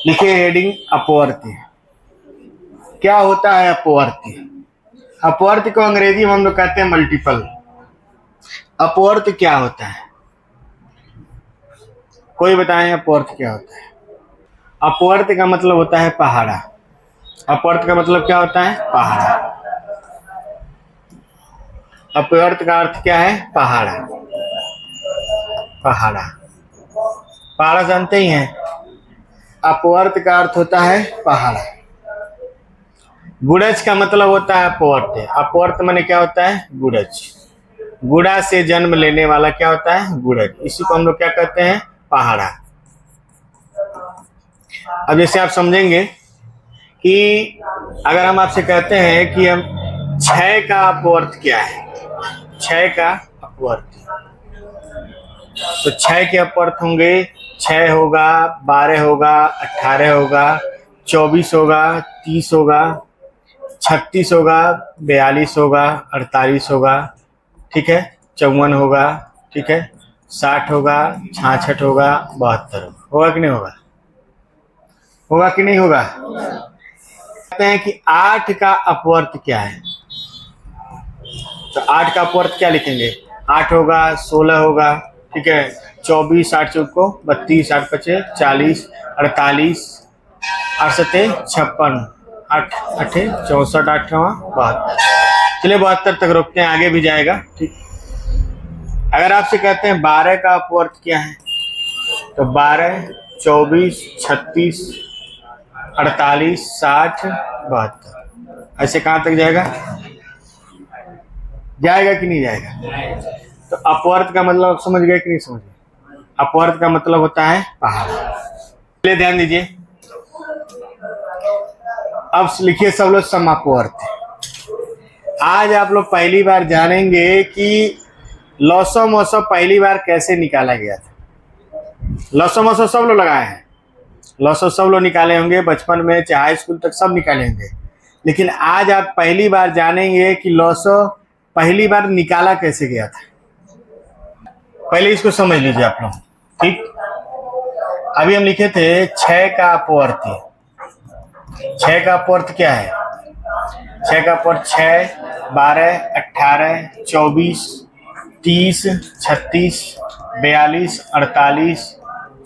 लिखिए हेडिंग अपवर्ती। क्या होता है अपवर्ती? अपवर्ती को अंग्रेजी में हम लोग कहते हैं मल्टीपल। अपवर्त क्या होता है? कोई बताएं अपवर्त क्या होता है? अपवर्त का मतलब होता है पहाड़ा। अपवर्त का मतलब क्या होता है? पहाड़ा। अपवर्त का अर्थ क्या है? पहाड़ा। पहाड़ा पहाड़ा जानते ही हैं। अपवर्त का अर्थ होता है पहाड़ा। गुड़ज का मतलब होता है अपवर्त। अपवर्त माने क्या होता है? गुड़ज। गुड़ा से जन्म लेने वाला क्या होता है? गुड़ज। इसी को हम लोग क्या कहते हैं? पहाड़ा। अब जैसे आप समझेंगे कि अगर हम आपसे कहते हैं कि हम छह का अपवर्त क्या है, छह का अपवर्त, तो छह के अपवर्त होंगे, छह होगा, 12 होगा, 18 होगा, 24 होगा, 30 होगा, 36 होगा, 42 होगा, 48 होगा, ठीक है, 54 होगा, ठीक है, 60 होगा, 66 होगा, 72 होगा कि नहीं होगा? होगा कि नहीं होगा? कहते हैं कि 8 का अपवर्त क्या है, तो 8 का अपवर्त क्या लिखेंगे? 8 होगा, 16 होगा, ठीक है, 24, 8 चौको 32, 8 पचे 40, 48, 8 सते 56, 8 अठे 64, 8 72। चलिए 72 तक रोकते हैं, आगे भी जाएगा, ठीक। अगर आपसे कहते हैं 12 का अपवर्त क्या है, तो 12, 24, 36, 48, 60, 72, ऐसे कहाँ तक जाएगा? जाएगा कि नहीं जाएगा? तो अपवर्त का मतलब समझ गए कि नहीं समझ गए? अपवर्त का मतलब होता है पहाड़। चलिए ध्यान दीजिए, अब लिखिए सब लोग समापवर्त। आज आप लोग पहली बार जानेंगे कि लॉसो मॉसो पहली बार कैसे निकाला गया था। लॉसो मॉसो सब लोग लगाए हैं, लॉसो सब लोग निकाले होंगे बचपन में, चाहे हाई स्कूल तक सब निकाले होंगे, लेकिन आज आप पहली बार जानेंगे कि लॉसो पहली बार निकाला कैसे गया था। पहले इसको समझ लीजिए आप लोग, ठीक। अभी हम लिखे थे 6 का अपवर्त। 6 का अपवर्त क्या है? 6 का अपवर्त 6, 12, 18, 24, 30, 36, 42, 48,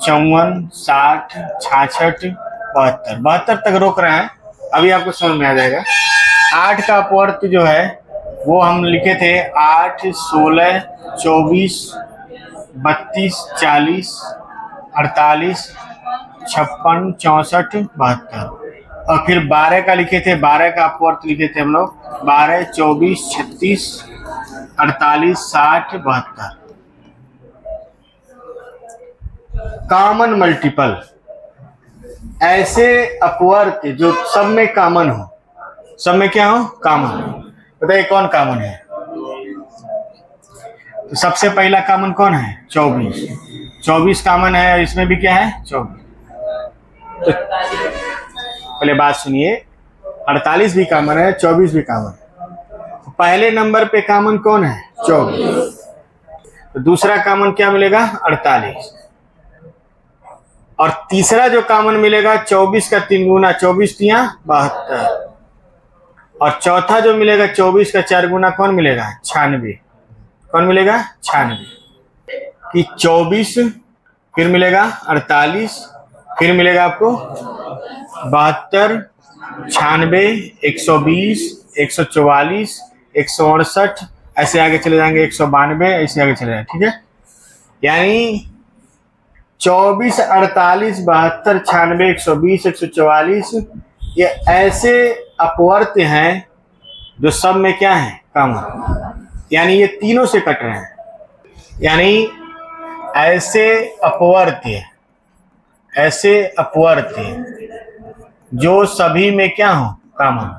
54, 60, 66, 72। 72 तक रोक रहे हैं, अभी आपको समझ में आ जाएगा। 8 का अपवर्त जो है वो हम लिखे थे 8, 16, 24, 32, 40, 48, 56, 64, 72। और फिर 12 का लिखे थे, 12 का अपवर्त लिखे थे हम लोग 12, 24, 36, 48, 60, 72। कॉमन मल्टीपल, ऐसे अपवर्त जो सब में कॉमन हो। सब में क्या हो? कॉमन। बताइए कौन कॉमन है? तो सबसे पहला कॉमन कौन है? 24। 24 कॉमन है, और इसमें भी क्या है? 24। तो पहले बात सुनिए, 48 भी कॉमन है, 24 भी कॉमन है। पहले नंबर पे कॉमन कौन है? 24। तो दूसरा कॉमन क्या मिलेगा? 48। और तीसरा जो कॉमन मिलेगा 24 का 3 गुना, 24 तिया 72। और चौथा जो मिलेगा 24 का 4 गुना कौन मिलेगा? 96। कौन मिलेगा? 96। कि 24 फिर मिलेगा 48, फिर मिलेगा आपको 72, 96, 120, 144, 168, ऐसे आगे चले जाएंगे 192, ऐसे आगे चले जाएंगे, ठीक है। यानी 24, 48, 72, 96, 120, 144 ये ऐसे अपवर्त हैं जो सब में क्या है? कॉमन। यानी ये तीनों से कट रहे हैं। यानी ऐसे अपवर्त, ऐसे अपवर्त जो सभी में क्या हो? कॉमन।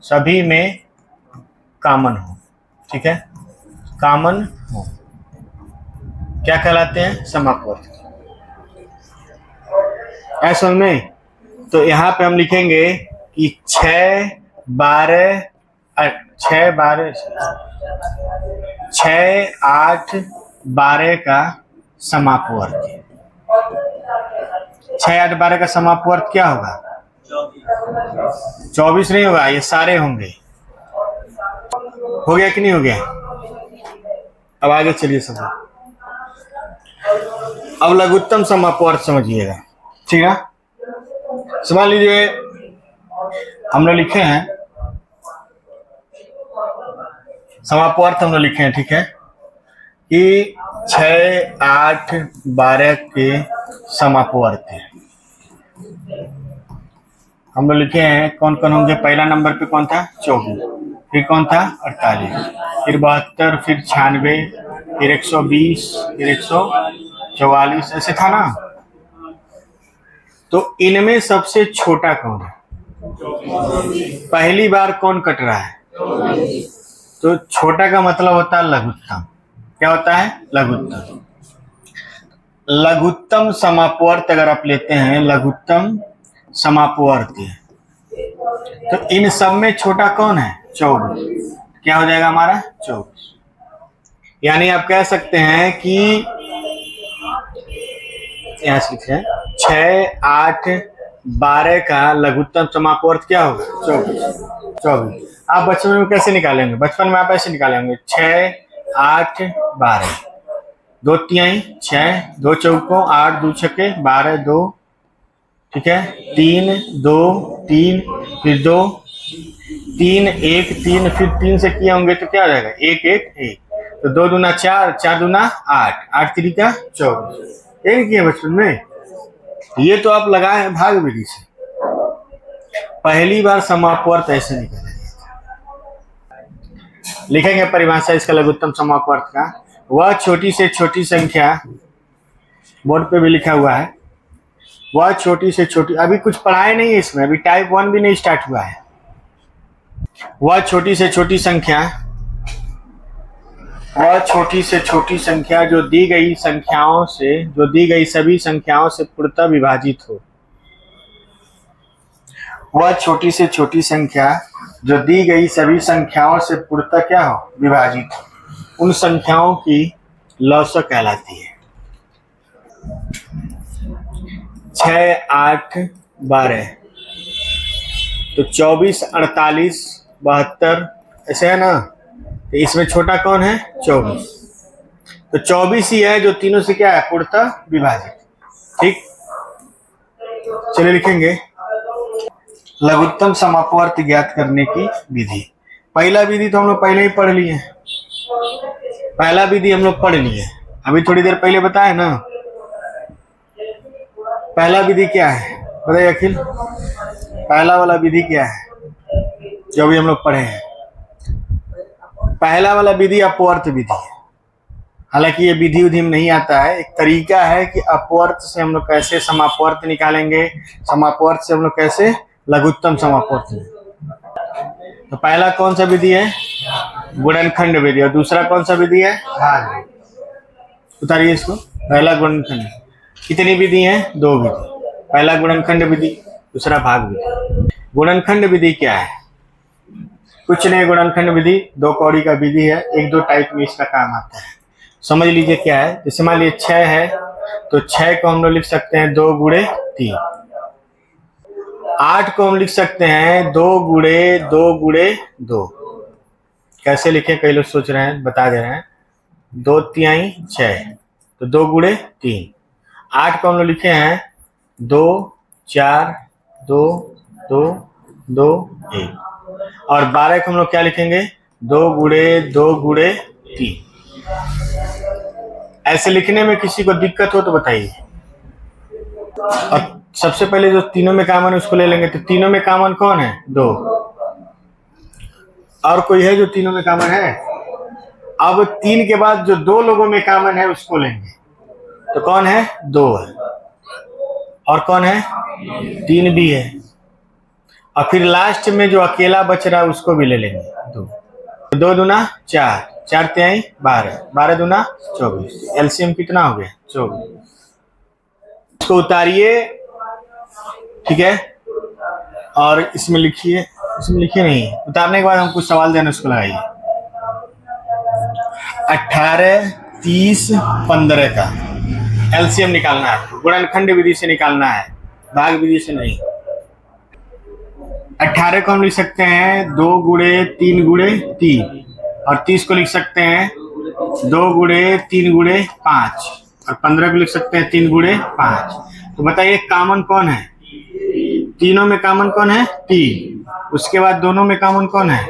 सभी में कॉमन हो, ठीक है, कॉमन हो, क्या कहलाते हैं? समापवर्त। ऐसा नहीं, तो यहाँ पे हम लिखेंगे कि 6, 12, 6, 8, 12 का समापवर्त। 6, 8, 12 का समापवर्त क्या होगा? 24 नहीं होगा, ये सारे होंगे। हो गया कि नहीं हो गया? अब आगे चलिए सब। अब लघुत्तम समापवर्त समझिएगा, ठीक है? समझ लीजिए हम लोग लिखे हैं समापवर्त, हम लोग लिखे हैं, ठीक है, कि 6, 8, 12 के समापवर्त है। हम लोग लिखे हैं कौन कौन होंगे। पहला नंबर पे कौन था? 24, फिर कौन था? 48, फिर 72, फिर 96, फिर 120, फिर 144, ऐसे था ना। तो इनमें सबसे छोटा कौन है? पहली बार कौन कट रहा है? तो छोटा का मतलब होता है लघुत्तम। क्या होता है? लघुत्तम। लघुत्तम समापवर्त अगर आप लेते हैं, लघुत्तम समापवर्त, तो इन सब में छोटा कौन है? 24। क्या हो जाएगा हमारा? 24। यानी आप कह सकते हैं कि यहाँ से लिख रहे हैं 6, 8, 12 का लघुत्तम समापवर्त क्या होगा? 24। आप बचपन में कैसे निकालेंगे? बचपन में आप ऐसे निकालेंगे 6, 8, 12, 2 तिहाई 6, 2 चौकों 8, 2 छक्के 12, 2, ठीक है, 3, 2, 3, फिर 2, 3, 1, 3, फिर 3 से किए होंगे तो क्या हो जाएगा? 1, 1, 1, तो 2 दूना 4, 4 दूना 8, 8 3 24। एक किए बचपन में। ये तो आप लगाए हैं भाग विधि से। पहली बार समापवर्त ऐसे निकालेंगे। लिखेंगे परिभाषा इसका लघुत्तम समापवर्त का। वह छोटी से छोटी संख्या, बोर्ड पे भी लिखा हुआ है, वह छोटी से छोटी, अभी कुछ पढ़ाए नहीं है इसमें, अभी टाइप 1 भी नहीं स्टार्ट हुआ है। वह छोटी से छोटी संख्या, वह छोटी से छोटी संख्या जो दी गई संख्याओं से, जो दी गई सभी संख्याओं से पूर्णतः विभाजित हो। वह छोटी से छोटी संख्या जो दी गई सभी संख्याओं से पूर्णतः क्या हो? विभाजित हो। उन संख्याओं की लौसक कहलाती है। 6, 8, 12, तो 24, 48, 72 ऐसे है ना। तो इसमें छोटा कौन है? 24। तो 24 ही है जो तीनों से क्या है? पूर्णतः विभाजित। ठीक, चलिए लिखेंगे लघुत्तम समापवर्त ज्ञात करने की विधि। पहला विधि तो हम लोग पहले ही पढ़ लिए, पहला विधि हम लोग पढ़ लिए, अभी थोड़ी देर पहले बताया ना। पहला विधि क्या है बताइए अखिल? पहला वाला विधि क्या है जो भी हम लोग पढ़े हैं? पहला वाला विधि अपवर्त विधि है। हालांकि ये विधि उधि में नहीं आता है, एक तरीका है कि अपवर्त से हम लोग कैसे समापवर्त निकालेंगे, समापवर्त से हम लोग कैसे लघुत्तम समापवर्त। तो पहला कौन सा विधि है? गुणनखंड विधि। और दूसरा कौन सा विधि है? भाग। उतारिए इसको। पहला गुणनखंड। कितनी विधि है? 2 विधि। पहला गुणनखंड विधि, दूसरा भाग विधि। गुणनखंड विधि क्या है? कुछ नहीं, गुणनखंड विधि 2 कौड़ी का विधि है, 1-2 टाइप में इसका काम आता है। समझ लीजिए क्या है। जैसे मान लीजिए 6 है, तो 6 को हम लोग लिख सकते हैं 2 गुणे 3। 8 को हम लिख सकते हैं 2 गुणे 2 गुणे 2। कैसे लिखे कई लोग सोच रहे हैं, बता दे रहे हैं। 2 तिहाई 6, तो 2 गुणे 3। 8 को हम लोग लिखे हैं 2, 4, 2, 2, 2, 1। और 12 को हम लोग क्या लिखेंगे? 2 गुणे 2 गुणे 3। ऐसे लिखने में किसी को दिक्कत हो तो बताइए। और सबसे पहले जो तीनों में कॉमन है उसको ले लेंगे। तो तीनों में कॉमन कौन है? 2। और कोई है जो तीनों में कॉमन है? अब 3 के बाद जो 2 लोगों में कॉमन है उसको लेंगे। तो कौन है? 2 है। और कौन है? 3 भी है। और फिर लास्ट में जो अकेला बच रहा है उसको भी ले लेंगे 2। 2 दूना 4, 4 तिहाई 12, 12 दूना 24। एलसीएम कितना हो गया? 24। इसको उतारिए, ठीक है, और इसमें लिखिए। इसमें लिखिए नहीं, उतारने के बाद हम कुछ सवाल देना, उसको लगाइए। 18, 30, 15 का एलसीएम निकालना है, गुणनखंड विधि से निकालना है, भाग विधि से नहीं। 18 को हम लिख सकते हैं 2 गुणे 3 गुणे 3, और 30 को लिख सकते हैं 2 गुणे 3 गुणे 5, और 15 को लिख सकते हैं 3 गुणे 5। तो बताइए कॉमन कौन है? तीनों में कॉमन कौन है? 3। उसके बाद दोनों में कॉमन कौन है?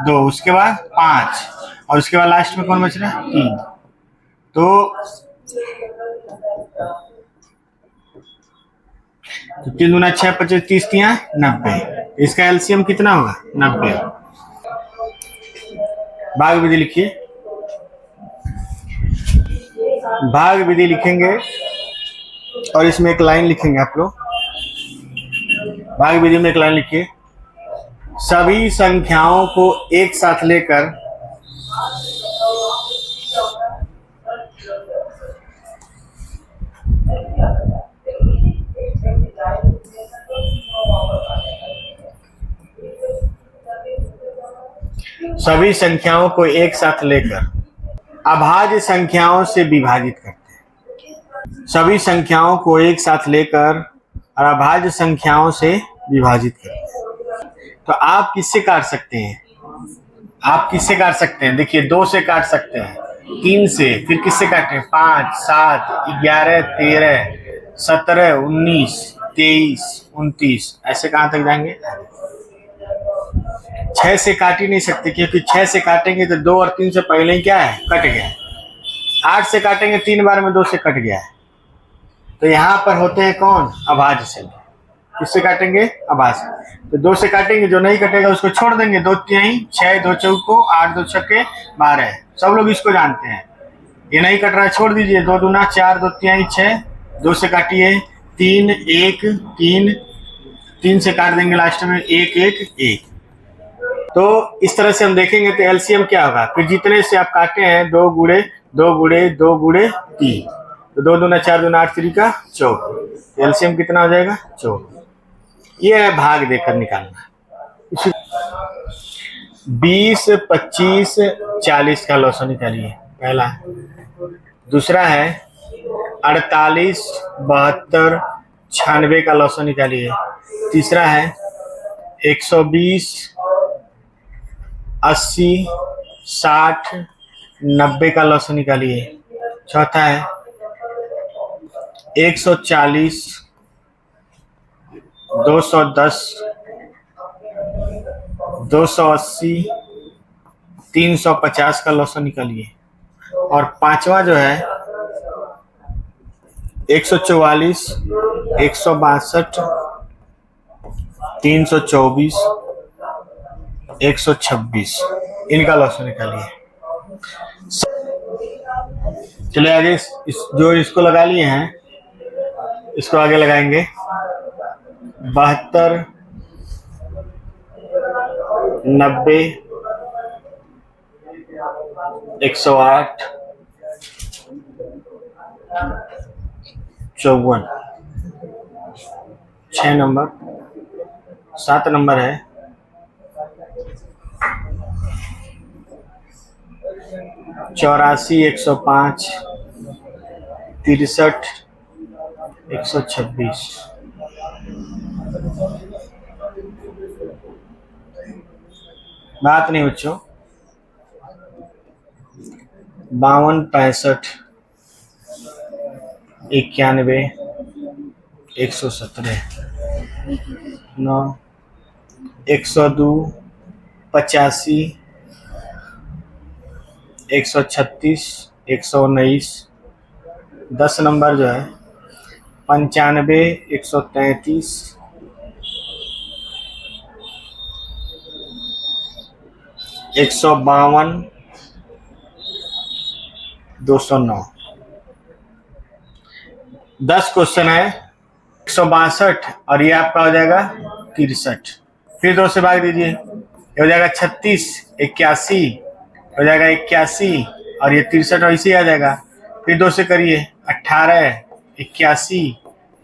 2। उसके बाद 5, और उसके बाद लास्ट में कौन बच रहा है? 3। तो 3 दूना 6, 25, 30, 90। इसका एलसीएम कितना होगा? 90। भाग विधि लिखिए। भाग विधि लिखेंगे और इसमें एक लाइन लिखेंगे आप लोग। भाग विधि में एक लाइन लिखिए, सभी संख्याओं को एक साथ लेकर सभी संख्याओं को एक साथ लेकर अभाज्य संख्याओं से विभाजित करते हैं। सभी संख्याओं को एक साथ लेकर और अभाज्य संख्याओं से विभाजित करते हैं। तो आप किससे काट सकते हैं? आप किससे काट सकते हैं? देखिए 2 से काट सकते हैं, 3 से, फिर किससे काटें? 5, 7, 11, 13, 17, 19, 23, 29, ऐसे कहाँ तक जाएंगे? 6 से काट ही नहीं सकते, क्योंकि 6 से काटेंगे तो 2 और 3 से पहले ही क्या है? कट गया। 8 से काटेंगे 3 बार में 2 से कट गया है। तो यहाँ पर होते हैं कौन? अभाज्य संख्या। किससे काटेंगे? अभाज्य। तो 2 से काटेंगे, जो नहीं कटेगा उसको छोड़ देंगे। 2 तिहाई 6, 2 चौको 8, 2 छक्के 12। सब लोग इसको जानते हैं। ये नहीं कट रहा है, छोड़ दीजिए। 2 दूना 4, 2 तिहाई 6, 2 से काटिए 3, 1, 3, 3 से काट देंगे लास्ट में 1, 1, 1। तो इस तरह से हम देखेंगे तो एलसीएम क्या होगा? फिर जितने से आप काटे हैं 2 गुणे 2 गुणे 2 गुणे 3, तो 2 दूना 4 दूना 8, 3 का 24। एलसीएम कितना हो जाएगा? 24। ये है भाग देकर निकालना। 20, 25, 40 का लॉसन निकालिए, पहला। दूसरा है 48, 72, 96 का लॉसन निकालिए। तीसरा है 120, 80, 60, 90 का लॉसन निकालिए। चौथा है 140, 210, 280, 350 का लॉसन निकालिए। और पांचवा जो है 144, 162, 324, 126, इनका लॉसन निकालिए। चलिए आगे जो इसको लगा लिए हैं इसको आगे लगाएंगे। 72, 90, 108, 54, 6 नंबर। 7 नंबर है 84, 105, 63, 126। बात नहीं बच्चों। 52, 65, 91, 117, 9, 102, 85, 136, 119। 10 नंबर जो है 95, 133, 152, 209। 10 क्वेश्चन है 162 और ये आपका हो जाएगा 63। फिर 2 से भाग दीजिए, ये हो जाएगा 36, 81 हो जाएगा 81, और ये 63 ऐसे ही आ जाएगा। फिर 2 से करिए 18, 81,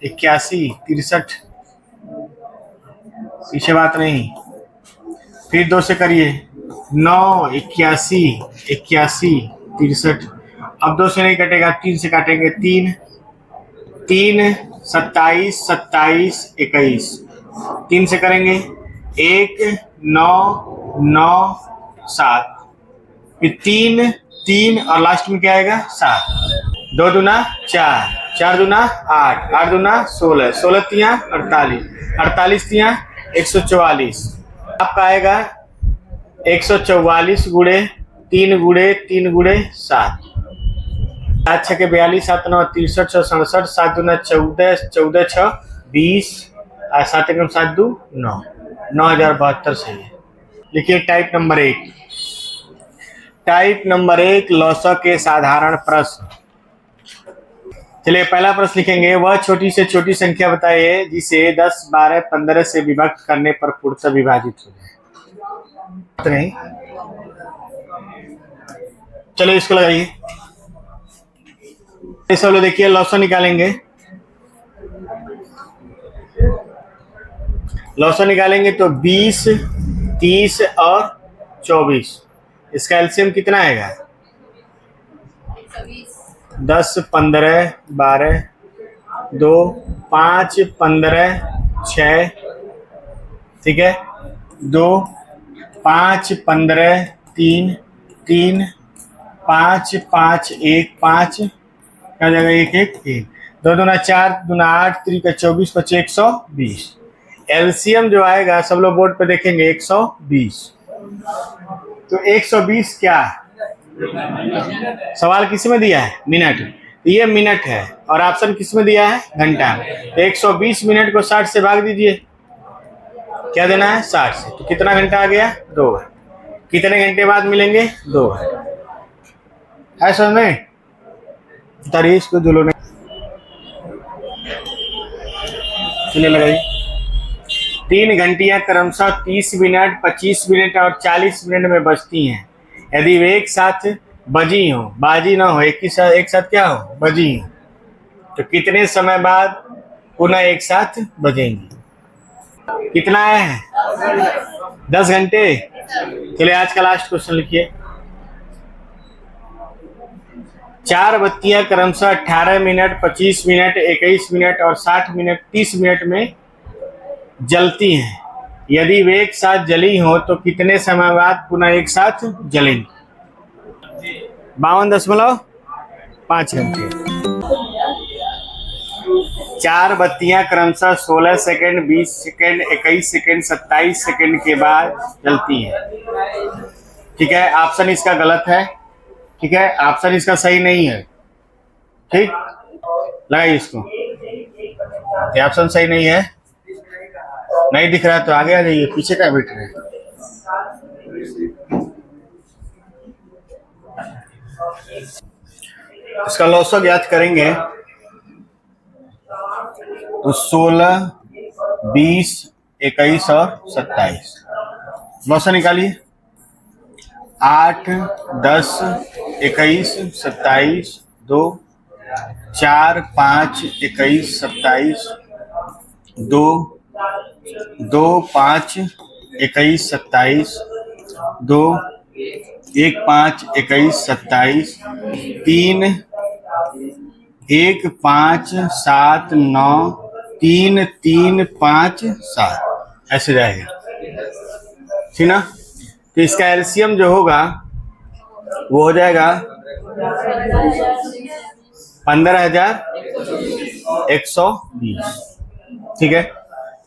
81, 63, पीछे बात नहीं। फिर 2 से करिए 9, 81, 81, 63। अब 2 से नहीं कटेगा, 3 से काटेंगे 3, 3, 27, 27, 21, 3 से करेंगे 1, 9, 9, 7, फिर 3, 3 और लास्ट में क्या आएगा 7, 2 दूना 4, 4 दूना 8, 8 दूना 16, 16 तिया 48, 48 तिया 144, आपका आएगा 144 गुणे 3 गुणे 3 गुणे 7, 7 छः के 42, 7 9 63, 6 67, 7 दूना 14, 14 6 20 और 7 एकम 7 2 9, 9072 सही है। लिखिए टाइप नंबर 1। टाइप नंबर 1 लॉसक के साधारण प्रश्न। चलिए पहला प्रश्न लिखेंगे, वह छोटी से छोटी संख्या बताइए जिसे 10, 12, 15 से विभक्त करने पर पूर्णतः विभाजित हो जाए। नहीं, चलो इसको लगाइए। सब लोग देखिए लॉसक निकालेंगे। लॉसक निकालेंगे तो 20, 30 और 24, इसका एलसीएम कितना आएगा? 10, 15, 12, 2, 5, 15, 6, ठीक है, 2, 5, 15, 3, 3, 5, 5, 1, 5, क्या जाएगा 1, 1, 1, 2 दूना 4, दूना 8, 3 का 24, 25, 120। एलसीएम जो आएगा सब लोग बोर्ड पे देखेंगे 120। तो 120 क्या सवाल किस में दिया है? मिनट। ये मिनट है और ऑप्शन किस में दिया है? घंटा। तो 120 मिनट को 60 से भाग दीजिए, क्या देना है? 60 से। तो कितना घंटा आ गया? 2 घंटे। कितने घंटे बाद मिलेंगे? 2 घंटे। है समझ में? तारीख को जुलो नहीं, चलिए लगाइए। 3 घंटियां क्रमशः 30 मिनट, 25 मिनट और 40 मिनट में बजती हैं। यदि वे एक साथ बजी हो, बाजी ना हो, एक साथ क्या हो? बजी हो, तो कितने समय बाद पुनः एक साथ बजेंगी? कितना है? 10 घंटे। चलिए आज का लास्ट क्वेश्चन लिखिए। 4 बत्तियां क्रमशः 18 मिनट, 25 मिनट, 21 मिनट और 60 मिनट, 30 मिनट में जलती हैं। यदि वे एक साथ जली हो तो कितने समय बाद पुनः एक साथ जलेंगी? 52.5 घंटे। 4 बत्तियां क्रमशः 16 सेकंड, 20 सेकंड, 21 सेकंड, 27 सेकंड के बाद जलती हैं। ठीक है, ऑप्शन इसका गलत है। ठीक है, ऑप्शन इसका सही नहीं है। ठीक, लगाइए इसको। ऑप्शन सही नहीं है, नहीं दिख रहा है तो आगे आ जाइए, पीछे क्या बैठ रहे हैं? इसका लॉसक याद करेंगे तो 16, 20, 21 और 27। लॉसक निकालिए। 8, 10, 21, 27, 2, 4, 5, 21, 27, 2, 2, 5, 21, 27, 2, 1, 5, 21, 27, 3, 1, 5, 7, 9, 3, 3, 5, 7, ऐसे जाएगा। ठीक ना? तो इसका एलसीएम जो होगा वो हो जाएगा 15,120। ठीक है,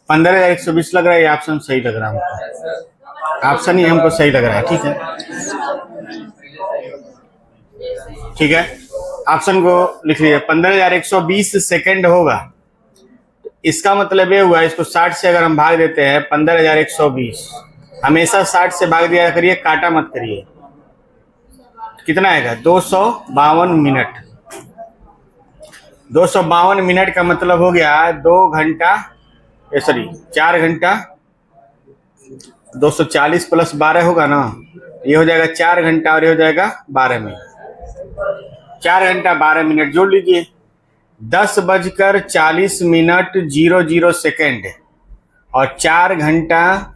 15,120 लग रहा है। ये ऑप्शन सही लग रहा है हमको, ऑप्शन ही हमको सही लग रहा है। ठीक है, ठीक है, ऑप्शन को लिख लीजिए। 15,120 सेकेंड होगा। इसका मतलब ये हुआ, इसको 60 से अगर हम भाग देते हैं 15,120, हमेशा 60 से भाग दिया करिए, काटा मत करिए। कितना आएगा? 252 मिनट। 252 मिनट का मतलब हो गया 2 घंटा, सॉरी 4 घंटा। 240 प्लस 12 होगा ना, ये हो जाएगा 4 घंटा और ये हो जाएगा 12 मिनट। 4 घंटा 12 मिनट जोड़ लीजिए। 10:40 सेकेंड और 4 घंटा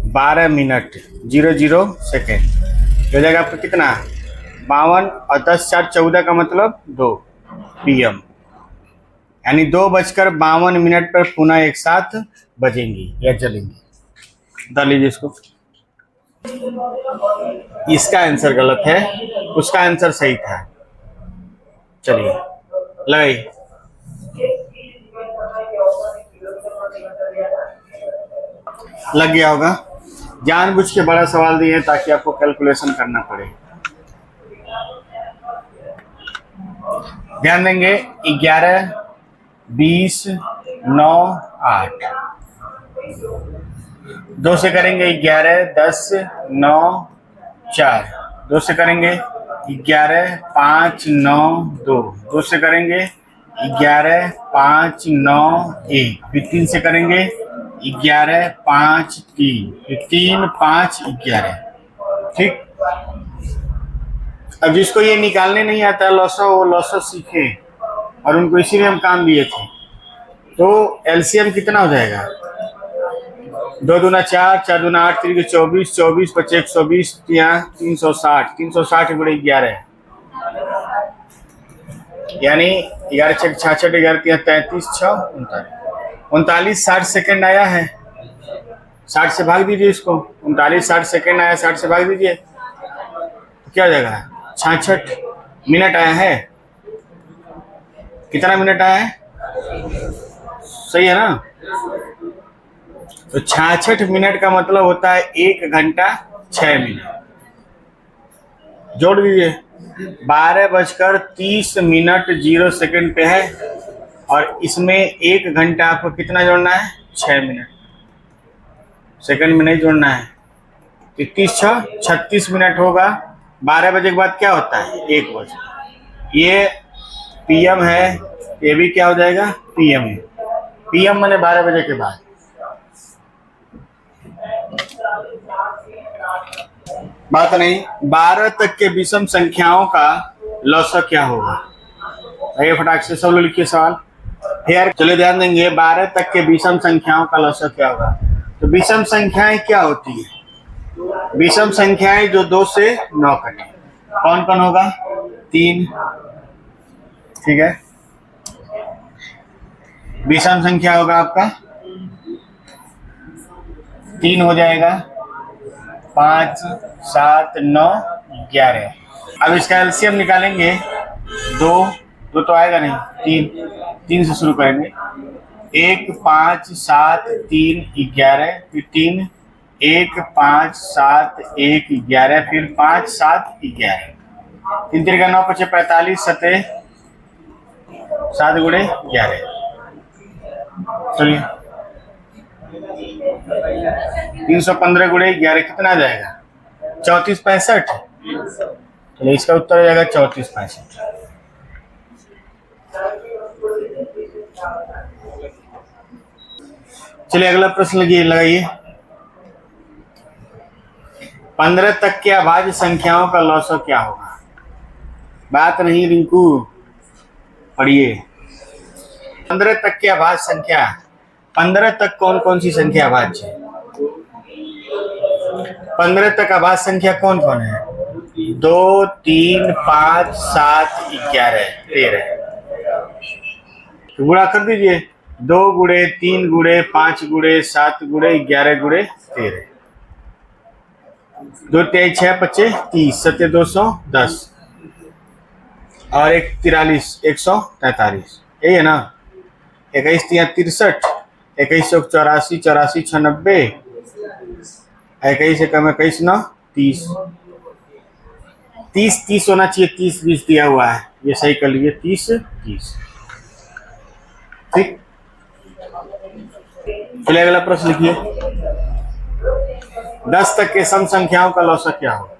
12 मिनट 00 सेकेंड हो जाएगा आपको कितना? 52 और 10 4 14 का मतलब 2 PM। यानी 2:52 पर पुनः एक साथ बजेंगी या जलेंगी। डाल लीजिए इसको। इसका आंसर गलत है, उसका आंसर सही था। चलिए लगाइए। लग गया होगा। जानबूझ के बड़ा सवाल दिए ताकि आपको कैलकुलेशन करना पड़े। ध्यान देंगे। 11, 20, 9, 8। 2 से करेंगे 11, 10, 9, 4। 2 से करेंगे 11, 5, 9, 2। 2 से करेंगे 11, 5, 9, 1। फिर 3 से करेंगे 11, 5, 3। फिर 3, 5, 11। ठीक। अब जिसको ये निकालने नहीं आता लॉसा, वो लॉसा सीखे, और उनको इसीलिए हम काम दिए थे। तो एलसीएम कितना हो जाएगा? 2 दूना 4, 4 दूना 8, 3 24, 24 5 120, 360। 360 गुणे 11 यानी 11 6 66, 11 3 33, 6 39। 39 60 सेकेंड आया है। 60 से भाग दीजिए इसको। 39 60 सेकेंड आया, 60 से भाग दीजिए तो क्या हो जाएगा? 66 मिनट आया है। कितना मिनट आया है? सही है ना? तो 66 मिनट का मतलब होता है 1 घंटा 6 मिनट। जोड़ दीजिए। 12:30 पे है, और इसमें 1 घंटा आपको कितना जोड़ना है? 6 मिनट। सेकंड में नहीं जोड़ना है। 30 6 36 मिनट होगा। 12 बजे के बाद क्या होता है? 1 बजे। ये पीएम है, ये भी क्या हो जाएगा? पीएम है। पीएम माने 12 बजे के बाद। बात नहीं। 12 तक के विषम संख्याओं का लौसक क्या होगा? आइए फटाक से सब लोग लिखिए सवाल। फिर चलिए ध्यान देंगे। 12 तक के विषम संख्याओं का लौसक क्या होगा? तो विषम संख्याएं क्या होती है? विषम संख्याएं जो 2 से 9 कटे। कौन कौन होगा? 3। ठीक है। विषम संख्या होगा आपका 3 हो जाएगा, 5, 7, 9, 11। अब इसका एलसीएम निकालेंगे। 2 तो आएगा नहीं। 3 से शुरू करेंगे। 1, 5, 7, 3, 11। फिर 3, 1, 5, 7, 1, 11। फिर 5, 7, 11। 3 3 का 9 5 45 7 7 गुणे 11। चलिए 315 गुणे 11 कितना आ जाएगा? 34 65। चलिए इसका उत्तर हो जाएगा 34 65। चलिए अगला प्रश्न लगाइए। 15 तक के अभाज्य संख्याओं का लौसक क्या होगा? बात नहीं रिंकू, पढ़िए। 15 तक के अभाज्य संख्या। 15 तक कौन कौन सी संख्या अभाज्य है? 15 तक अभाज्य संख्या कौन कौन है? 2, 3, 5, 7, 11, 13। गुणा कर दीजिए। 2 गुणे 3 गुणे 5 गुणे 7 गुणे 11 गुणे 13। 2 3 6 25 30 7 210 और 1 43 143। यही है ना? 21 3 63, 21 84 84 96, 21 से कम 21 9 30। 30 30 होना चाहिए। 30 20 दिया हुआ है, ये सही कर लीजिए। 30 30। ठीक। चलिए अगला प्रश्न लिखिए। 10 तक के सम संख्याओं का लौसक क्या होगा?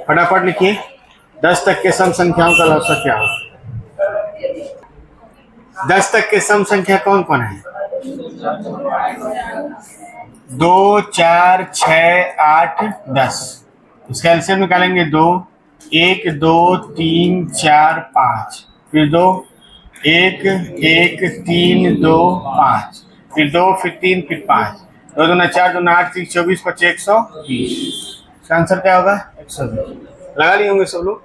फटाफट लिखिए। 10 तक के सम संख्याओं का लौसक क्या होगा? 10 तक के सम संख्या कौन कौन है? 2 4 6 8 10। इसका एलसीएम निकालेंगे। 2 1 2 3 4 5। फिर 2 1 1 3 2 5। फिर 2 फिर 3 फिर 5। 2 दूना 4 दूना 8 3 24 25 120। इसका आंसर क्या होगा? 120। लगा लिए होंगे सब लोग।